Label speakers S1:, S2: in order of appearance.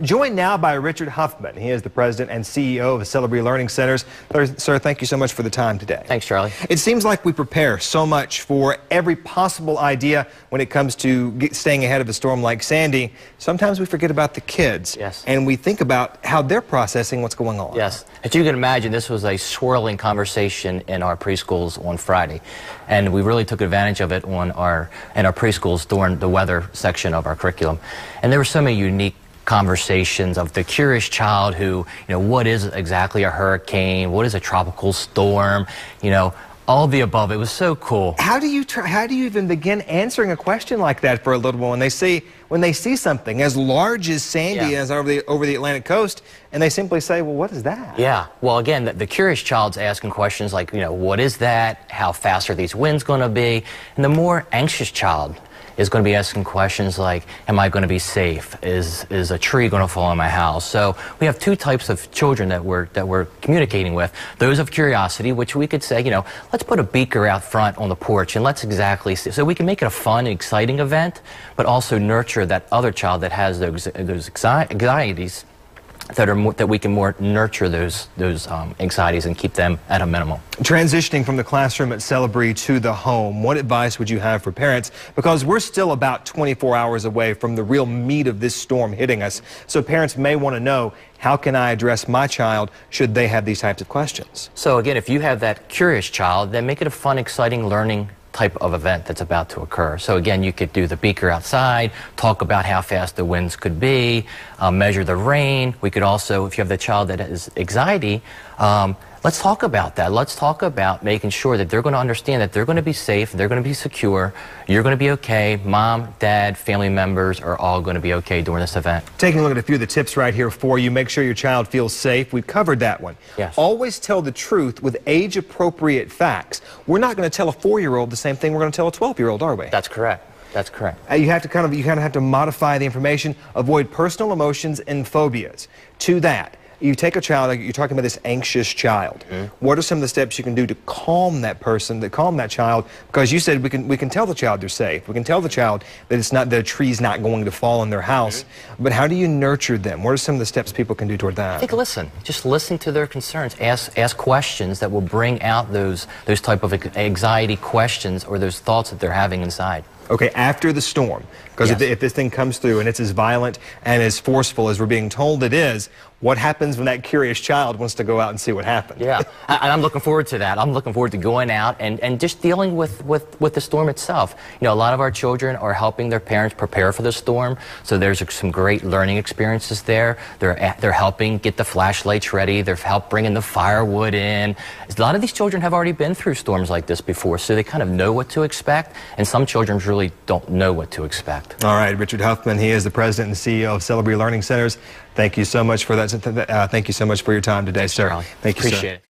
S1: Joined now by Richard Huffman. He is the president and CEO of Celebree Learning Centers. Sir, thank you so much for the time today.
S2: Thanks, Charlie.
S1: It seems like we prepare so much for every possible idea when it comes to staying ahead of a storm like Sandy. Sometimes we forget about the kids.
S2: Yes.
S1: And we think about how they're processing what's going on.
S2: Yes. As you can imagine, this was a swirling conversation in our preschools on Friday. And we really took advantage of it in our preschools during the weather section of our curriculum. And there were so many unique conversations of the curious child who, what is exactly a hurricane? What is a tropical storm? All of the above. It was so cool.
S1: How do you even begin answering a question like that for a little one when they see something as large as Sandy as over the Atlantic coast, and they simply say, well, what is that?
S2: Yeah. Well, again, the curious child's asking questions like, what is that? How fast are these winds going to be? And the more anxious child is going to be asking questions like, am I going to be safe? Is a tree going to fall on my house? So we have two types of children that we're communicating with. Those of curiosity, which we could say, let's put a beaker out front on the porch and let's exactly see. So we can make it a fun, exciting event, but also nurture that other child that has those anxieties that we can more nurture those anxieties and keep them at a minimum.
S1: Transitioning from the classroom at Celebree to the home, what advice would you have for parents? Because we're still about 24 hours away from the real meat of this storm hitting us. So parents may want to know, how can I address my child should they have these types of questions?
S2: So again, if you have that curious child, then make it a fun, exciting learning type of event that's about to occur. So again, you could do the beaker outside, talk about how fast the winds could be, measure the rain. We could also, if you have the child that has anxiety, let's talk about that. Let's talk about making sure that they're going to understand that they're going to be safe, they're going to be secure, you're going to be okay, mom, dad, family members are all going to be okay during this event.
S1: Taking a look at a few of the tips right here for you. Make sure your child feels safe. We've covered that one.
S2: Yes.
S1: Always tell the truth with age-appropriate facts. We're not going to tell a 4-year-old the same thing we're going to tell a 12-year-old, are we?
S2: That's correct. That's correct.
S1: You kind of have to modify the information, avoid personal emotions and phobias. To that, you take a child, you're talking about this anxious child. What are some of the steps you can do to calm that person, calm that child? Because you said we can tell the child they're safe. We can tell the child that the tree's not going to fall in their house. But how do you nurture them? What are some of the steps people can do toward that?
S2: I think just listen to their concerns. Ask questions that will bring out those type of anxiety questions or those thoughts that they're having inside.
S1: Okay, after the storm, because if this thing comes through and it's as violent and as forceful as we're being told it is, what happens when that curious child wants to go out and see what happened?
S2: Yeah, and I'm looking forward to that. I'm looking forward to going out and just dealing with the storm itself. A lot of our children are helping their parents prepare for the storm, so there's some great learning experiences there. They're helping get the flashlights ready. They're helping bringing the firewood in. A lot of these children have already been through storms like this before, so they kind of know what to expect, and some children really don't know what to expect.
S1: All right, Richard Huffman, he is the president and CEO of Celebree Learning Centers. Thank you so much for that. Thank you so much for your time today, sir.
S2: Thank you, sir. Appreciate it.